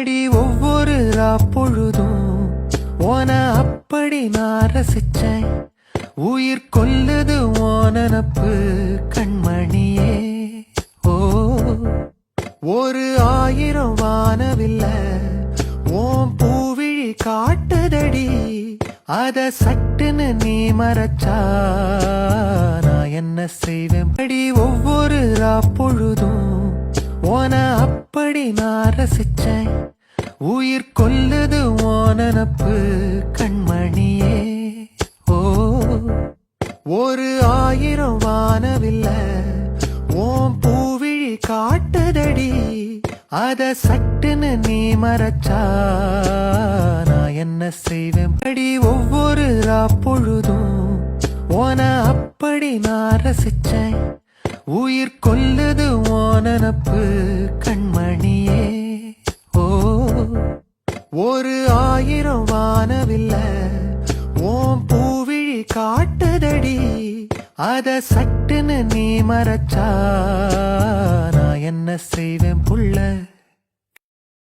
அடி ஒவ்வொரு பொழுதும் ஓன அப்படி நான் ரசிச்சேன். உயிர் கொல்லுது ஓனப்பு கண்மணியே. ஓ ஒரு 1000 வானவில்ல ஓம் பூவிழி காட்டுதடி. அத சட்டுன்னு நீ மறைச்சா நான் என்ன செய்வேன். அடி ஒவ்வொரு பொழுதும் ஓன அப்படி நான் ரசிச்சேன். உயிர் கொல்லுது ஓனப்பு கண்மணியே. ஓ ஒரு 1000 வானவில்ல ஓம் பூவிழி காட்டுதடி. அத சட்டுன்னு நீ மறைச்சா நான் என்ன செய்வேன். அடி ஒவ்வொரு பொழுதும் ஓன அப்படி நான் ரசிச்சேன். உயிர் கொல்லுது ஓனப்பு கண்மணியே. ஓ ஒரு 1000 வானவில்ல ஓம் பூவிழி காட்டுதடி. அத சட்டுன்னு நீ மறைச்சா நான் என்ன செய்வேன் புள்ள.